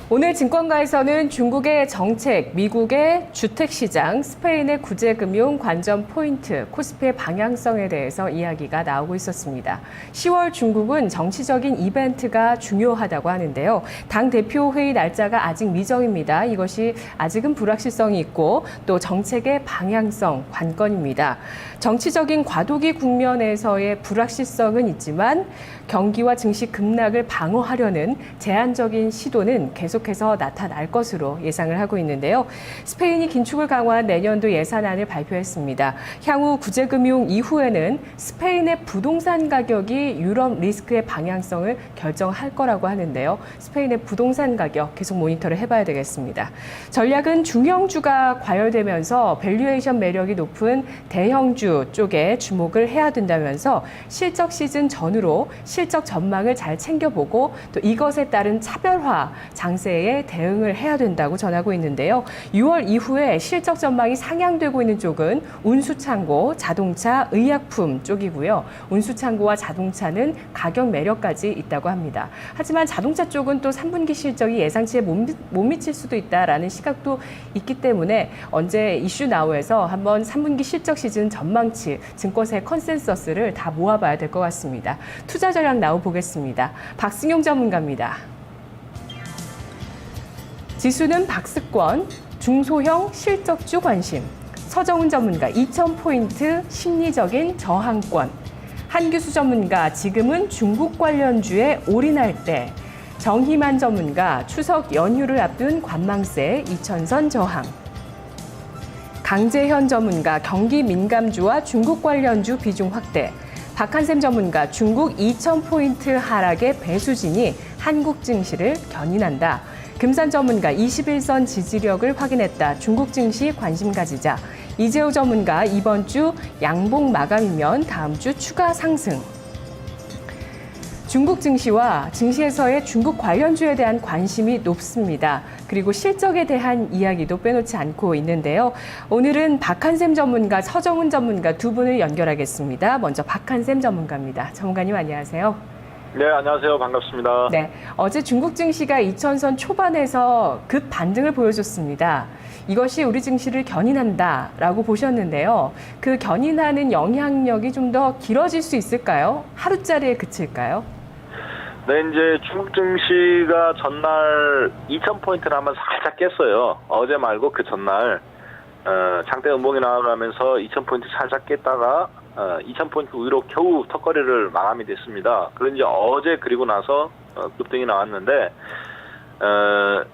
오늘 증권가에서는 중국의 정책, 미국의 주택시장, 스페인의 구제금융 관전 포인트, 코스피의 방향성에 대해서 이야기가 나오고 있었습니다. 10월 중국은 정치적인 이벤트가 중요하다고 하는데요. 당대표 회의 날짜가 아직 미정입니다. 이것이 아직은 불확실성이 있고 또 정책의 방향성, 관건입니다. 정치적인 과도기 국면에서의 불확실성은 있지만 경기와 증시 급락을 방어하려는 제한적인 시도는 계속해서 나타날 것으로 예상을 하고 있는데요. 스페인이 긴축을 강화한 내년도 예산안을 발표했습니다. 향후 구제금융 이후에는 스페인의 부동산 가격이 유럽 리스크의 방향성을 결정할 거라고 하는데요. 스페인의 부동산 가격 계속 모니터를 해봐야 되겠습니다. 전략은 중형주가 과열되면서 밸류에이션 매력이 높은 대형주 쪽에 주목을 해야 된다면서 실적 시즌 전후로 실적 전망을 잘 챙겨보고 또 이것에 따른 차별화 장세에 대응을 해야 된다고 전하고 있는데요. 6월 이후에 실적 전망이 상향되고 있는 쪽은 운수창고, 자동차, 의약품 쪽이고요. 운수창고와 자동차는 가격 매력까지 있다고 합니다. 하지만 자동차 쪽은 또 3분기 실적이 예상치에 못 미칠 수도 있다라는 시각도 있기 때문에 언제 이슈 나우에서 한번 3분기 실적 시즌 전망치, 증권사의 컨센서스를 다 모아봐야 될 것 같습니다. 투자 전략 나와보겠습니다. 박승용 전문가입니다. 지수는 박스권, 중소형 실적주 관심, 서정훈 전문가 2,000포인트 심리적인 저항권, 한규수 전문가 지금은 중국 관련주에 올인할 때, 정희만 전문가 추석 연휴를 앞둔 관망세 2,000선 저항, 강재현 전문가 경기 민감주와 중국 관련주 비중 확대, 박한샘 전문가 중국 2,000포인트 하락의 배수진이 한국 증시를 견인한다. 금산 전문가 21선 지지력을 확인했다. 중국 증시 관심 가지자. 이재호 전문가 이번 주 양봉 마감이면 다음 주 추가 상승. 중국 증시와 증시에서의 중국 관련주에 대한 관심이 높습니다. 그리고 실적에 대한 이야기도 빼놓지 않고 있는데요. 오늘은 박한샘 전문가, 서정훈 전문가 두 분을 연결하겠습니다. 먼저 박한샘 전문가입니다. 전문가님 안녕하세요. 네, 안녕하세요. 반갑습니다. 네, 어제 중국 증시가 2,000선 초반에서 급 반등을 보여줬습니다. 이것이 우리 증시를 견인한다라고 보셨는데요. 그 견인하는 영향력이 좀 더 길어질 수 있을까요? 하루짜리에 그칠까요? 네, 이제 중국 증시가 전날 2,000포인트를 한번 살짝 깼어요. 어제 말고 그 전날 장대 음봉이 나가면서 2,000포인트 살짝 깼다가 2,000포인트 위로 겨우 턱걸이를 마감이 됐습니다. 그런데 이제 어제 그리고 나서 급등이 나왔는데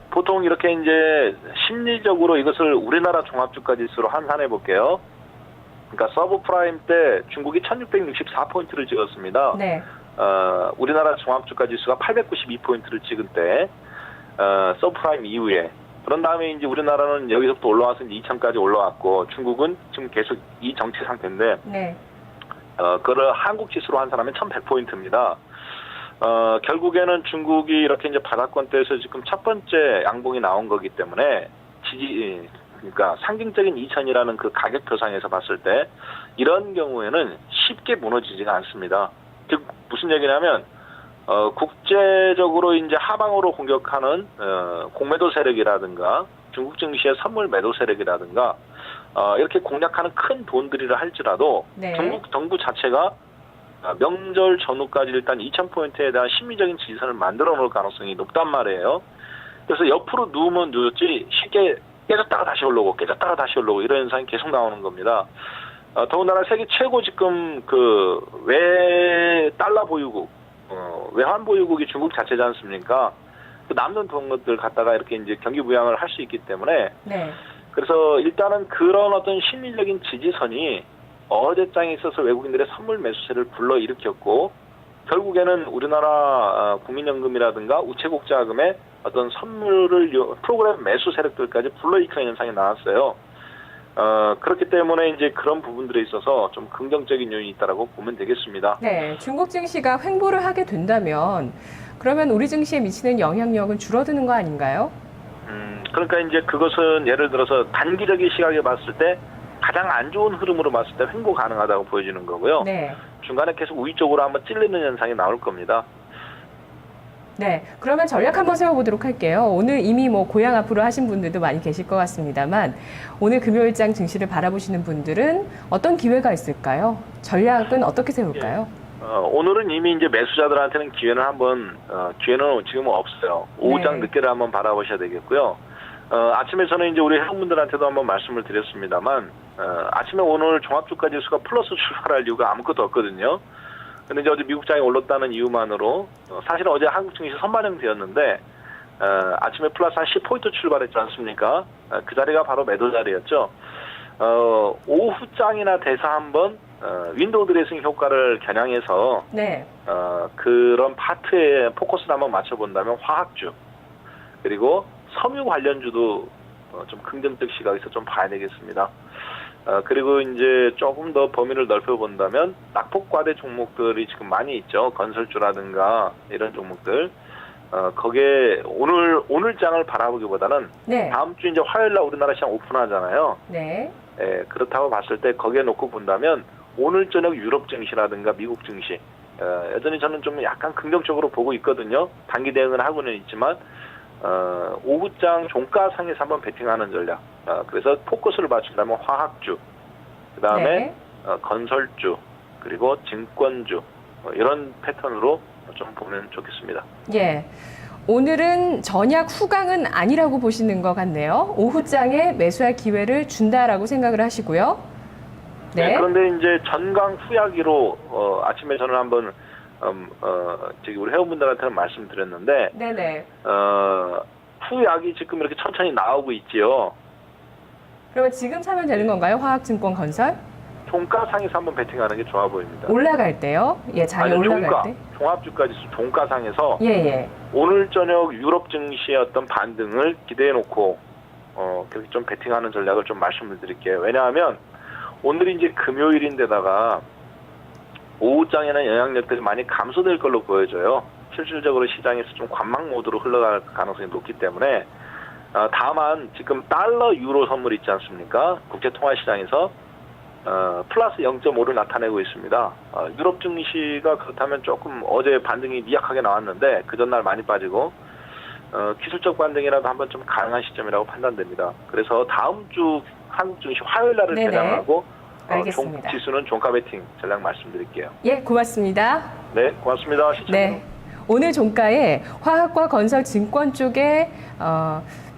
보통 이렇게 이제 심리적으로 이것을 우리나라 종합주가지수로 환산해 볼게요. 그러니까 서브프라임 때 중국이 1,664포인트를 찍었습니다. 네. 우리나라 종합주가지수가 892포인트를 찍은 때 서브프라임 이후에 그런 다음에 이제 우리나라는 여기서부터 올라와서 이제 2,000까지 올라왔고 중국은 지금 계속 이 정체 상태인데 네. 그걸 한국 지수로 환산하면 1,100포인트입니다. 결국에는 중국이 이렇게 이제 바닥권대에서 지금 첫 번째 양봉이 나온 거기 때문에 그러니까 상징적인 2,000이라는 그 가격 표상에서 봤을 때 이런 경우에는 쉽게 무너지지가 않습니다. 즉 무슨 얘기냐면 국제적으로 이제 하방으로 공격하는 공매도 세력이라든가 중국 증시의 선물 매도 세력이라든가 이렇게 공략하는 큰 돈들이라 할지라도 네. 중국 정부 자체가 명절 전후까지 일단 2,000포인트에 대한 심리적인 지지선을 만들어 놓을 가능성이 높단 말이에요. 그래서 옆으로 누우면 누웠지 쉽게 깨졌다가 다시 올라오고 깨졌다가 다시 올라오고 이런 현상이 계속 나오는 겁니다. 더군다나 세계 최고 지금 그 달러 보유국, 외환 보유국이 중국 자체지 않습니까? 그 남는 돈들 갖다가 이렇게 이제 경기 부양을 할 수 있기 때문에. 네. 그래서 일단은 그런 어떤 심리적인 지지선이 어제장에 있어서 외국인들의 선물 매수세를 불러일으켰고, 결국에는 우리나라 국민연금이라든가 우체국자금의 어떤 선물을 프로그램 매수 세력들까지 불러일으키는 현상이 나왔어요. 그렇기 때문에 이제 그런 부분들에 있어서 좀 긍정적인 요인이 있다라고 보면 되겠습니다. 네, 중국 증시가 횡보를 하게 된다면 그러면 우리 증시에 미치는 영향력은 줄어드는 거 아닌가요? 그러니까 이제 그것은 예를 들어서 단기적인 시각에 봤을 때 가장 안 좋은 흐름으로 봤을 때 횡보 가능하다고 보여지는 거고요. 네. 중간에 계속 우위 쪽으로 한번 찔리는 현상이 나올 겁니다. 네, 그러면 전략 한번 세워보도록 할게요. 오늘 이미 뭐 고향 앞으로 하신 분들도 많이 계실 것 같습니다만 오늘 금요일장 증시를 바라보시는 분들은 어떤 기회가 있을까요? 전략은 어떻게 세울까요? 오늘은 이미 이제 매수자들한테는 기회는 기회는 지금은 없어요. 오후장 네. 늦게를 한번 바라보셔야 되겠고요. 아침에 저는 이제 우리 회원분들한테도 한번 말씀을 드렸습니다만, 아침에 오늘 종합주가 지수가 플러스 출발할 이유가 아무것도 없거든요. 근데 이제 어제 미국장이 올랐다는 이유만으로, 사실은 어제 한국 증시 선반영되었는데, 아침에 플러스 한 10포인트 출발했지 않습니까? 그 자리가 바로 매도 자리였죠. 오후장이나 돼서 한번, 윈도우 드레싱 효과를 겨냥해서, 네. 그런 파트에 포커스를 한번 맞춰본다면 화학주, 그리고 섬유 관련주도 좀 긍정적 시각에서 좀 봐야 되겠습니다. 그리고 이제 조금 더 범위를 넓혀본다면 낙폭과대 종목들이 지금 많이 있죠. 건설주라든가 이런 종목들. 거기에 오늘 장을 바라보기보다는 네. 다음 주 이제 화요일 날 우리나라 시장 오픈하잖아요. 네. 그렇다고 봤을 때 거기에 놓고 본다면 오늘 저녁 유럽 증시라든가 미국 증시 여전히 저는 좀 약간 긍정적으로 보고 있거든요. 단기 대응은 하고는 있지만 오후장 종가상에서 한번 베팅하는 전략. 그래서 포커스를 맞춘다면 화학주, 그 다음에 네. 건설주, 그리고 증권주 이런 패턴으로 좀 보면 좋겠습니다. 예. 오늘은 전약 후강은 아니라고 보시는 것 같네요. 오후장에 매수할 기회를 준다라고 생각을 하시고요. 네. 그런데 이제 전강 후약으로 아침에 저는 한번 저기 우리 회원분들한테는 말씀드렸는데, 네네. 후약이 지금 이렇게 천천히 나오고 있지요. 그러면 지금 사면 되는 건가요? 화학증권 건설? 종가상에서 한번 베팅하는 게 좋아 보입니다. 올라갈 때요? 예, 장이 아니요, 올라갈 때? 종합주가지수 종가상에서 예, 예. 오늘 저녁 유럽 증시의 어떤 반등을 기대해 놓고 그렇게 좀 베팅하는 전략을 좀 말씀을 드릴게요. 왜냐하면 오늘이 이제 금요일인데다가 오후장에는 영향력들이 많이 감소될 걸로 보여져요. 실질적으로 시장에서 좀 관망 모드로 흘러갈 가능성이 높기 때문에 다만 지금 달러 유로 선물 있지 않습니까? 국제통화시장에서 플러스 0.5를 나타내고 있습니다. 유럽 증시가 그렇다면 조금 어제 반등이 미약하게 나왔는데 그 전날 많이 빠지고 기술적 반등이라도 한번 좀 가능한 시점이라고 판단됩니다. 그래서 다음 주 한국 증시 화요일 날을 네네. 겨냥하고 알겠습니다. 지수는 종가 베팅 전략 말씀드릴게요. 예, 고맙습니다. 네, 고맙습니다. 시청자 네. 오늘 종가에 화학과 건설 증권 쪽에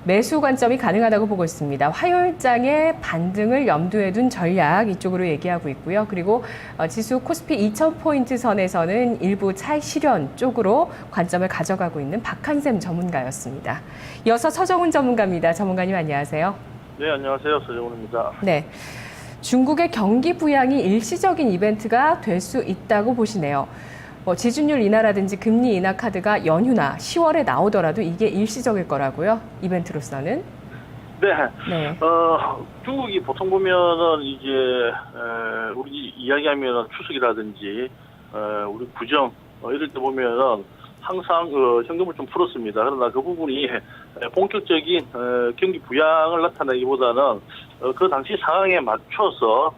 매수 관점이 가능하다고 보고 있습니다. 화요일장의 반등을 염두에 둔 전략 이쪽으로 얘기하고 있고요. 그리고 지수 코스피 2000포인트 선에서는 일부 차익 실현 쪽으로 관점을 가져가고 있는 박한샘 전문가였습니다. 이어서 서정훈 전문가입니다. 전문가님 안녕하세요. 네, 안녕하세요. 서정훈입니다. 네. 중국의 경기 부양이 일시적인 이벤트가 될 수 있다고 보시네요. 지준율 인하라든지 금리 인하 카드가 연휴나 10월에 나오더라도 이게 일시적일 거라고요? 이벤트로서는? 네. 네. 중국이 보통 보면은 이제 우리 이야기하면은 추석이라든지 우리 구정 이럴 때 보면은 항상 현금을 좀 풀었습니다. 그러나 그 부분이 본격적인 경기 부양을 나타내기보다는 그 당시 상황에 맞춰서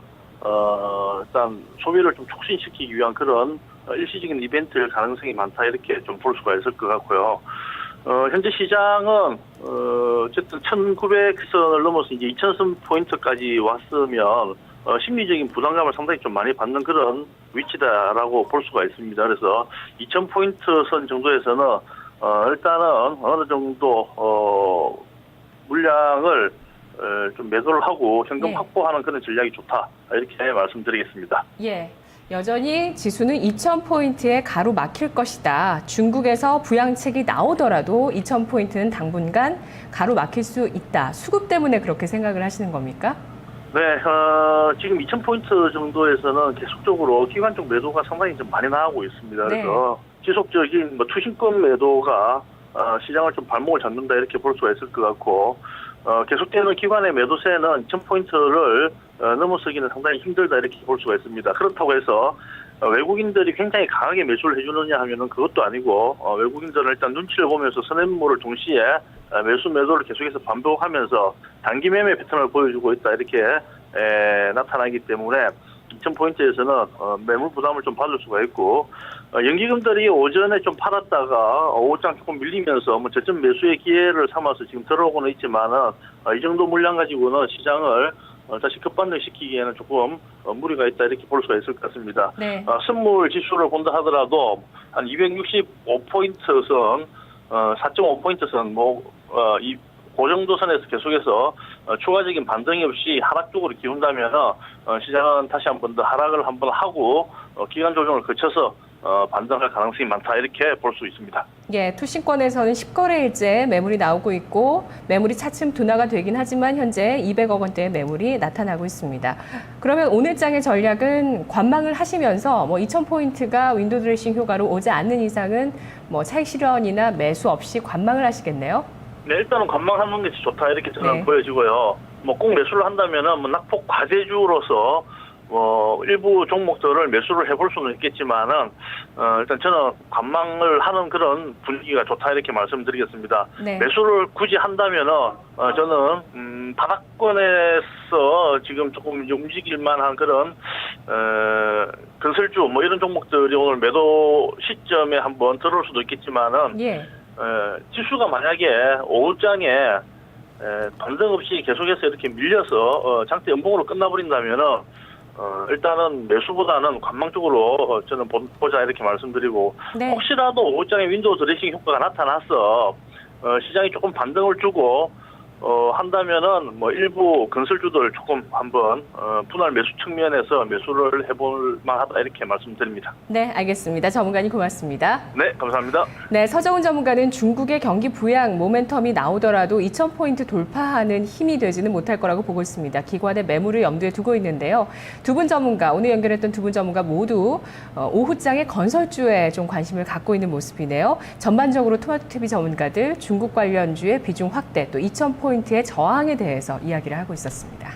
일단 소비를 좀 촉진시키기 위한 그런 일시적인 이벤트일 가능성이 많다 이렇게 좀 볼 수가 있을 것 같고요. 현재 시장은 어쨌든 1900선을 넘어서 이제 2000선 포인트까지 왔으면 심리적인 부담감을 상당히 좀 많이 받는 그런 위치다라고 볼 수가 있습니다. 그래서 2000포인트 선 정도에서는 일단은 어느 정도 물량을 좀 매도를 하고 현금 네. 확보하는 그런 전략이 좋다 이렇게 말씀드리겠습니다. 예. 여전히 지수는 2000포인트에 가로막힐 것이다. 중국에서 부양책이 나오더라도 2000포인트는 당분간 가로막힐 수 있다. 수급 때문에 그렇게 생각을 하시는 겁니까? 네, 지금 2000포인트 정도에서는 계속적으로 기관적 매도가 상당히 좀 많이 나오고 있습니다. 그래서 지속적인 투신권 매도가 시장을 좀 발목을 잡는다 이렇게 볼 수가 있을 것 같고, 계속되는 기관의 매도세는 2000포인트를 넘어서기는 상당히 힘들다 이렇게 볼 수가 있습니다. 그렇다고 해서 외국인들이 굉장히 강하게 매수를 해주느냐 하면은 그것도 아니고, 외국인들은 일단 눈치를 보면서 선행모를 동시에 매수 매도를 계속해서 반복하면서 단기 매매 패턴을 보여주고 있다 이렇게 나타나기 때문에 2000포인트에서는 매물 부담을 좀 받을 수가 있고 연기금들이 오전에 좀 팔았다가 오후장 조금 밀리면서 뭐 저점 매수의 기회를 삼아서 지금 들어오고는 있지만은 이 정도 물량 가지고는 시장을 다시 급반등시키기에는 조금 무리가 있다 이렇게 볼 수가 있을 것 같습니다. 네. 선물 지수를 본다 하더라도 한 265포인트 선, 4.5포인트 선, 그 정도 선에서 계속해서 추가적인 반등이 없이 하락 쪽으로 기운다면 시장은 다시 한 번 더 하락을 한번 하고 기간 조정을 거쳐서 반등할 가능성이 많다 이렇게 볼 수 있습니다. 예, 투신권에서는 10거래일째 매물이 나오고 있고 매물이 차츰 둔화가 되긴 하지만 현재 200억 원대의 매물이 나타나고 있습니다. 그러면 오늘 장의 전략은 관망을 하시면서 2,000포인트가 윈도우 드레싱 효과로 오지 않는 이상은 차익 실현이나 매수 없이 관망을 하시겠네요. 네, 일단은 관망하는 게 좋다 이렇게 저는 네. 보여지고요. 꼭 매수를 한다면은 낙폭 과제주로서 일부 종목들을 매수를 해볼 수는 있겠지만은 일단 저는 관망을 하는 그런 분위기가 좋다 이렇게 말씀드리겠습니다. 네. 매수를 굳이 한다면은 저는 바닥권에서 지금 조금 움직일 만한 그런 건설주 이런 종목들이 오늘 매도 시점에 한번 들어올 수도 있겠지만은 예. 지수가 만약에 오후장에 반등 없이 계속해서 이렇게 밀려서 장대 연봉으로 끝나버린다면은 일단은 매수보다는 관망 쪽으로 저는 보자 이렇게 말씀드리고 네. 혹시라도 오후장에 윈도우 드레싱 효과가 나타나서 시장이 조금 반등을 주고 한다면은 일부 건설주들 조금 한번 분할 매수 측면에서 매수를 해볼 만하다 이렇게 말씀드립니다. 네, 알겠습니다. 전문가님 고맙습니다. 네, 감사합니다. 네, 서정훈 전문가는 중국의 경기 부양 모멘텀이 나오더라도 2,000포인트 돌파하는 힘이 되지는 못할 거라고 보고 있습니다. 기관의 매물을 염두에 두고 있는데요. 두 분 전문가, 오늘 연결했던 두 분 전문가 모두 오후장의 건설주에 좀 관심을 갖고 있는 모습이네요. 전반적으로 토마토TV 전문가들 중국 관련주의 비중 확대 또 2,000포인트의 저항에 대해서 이야기를 하고 있었습니다.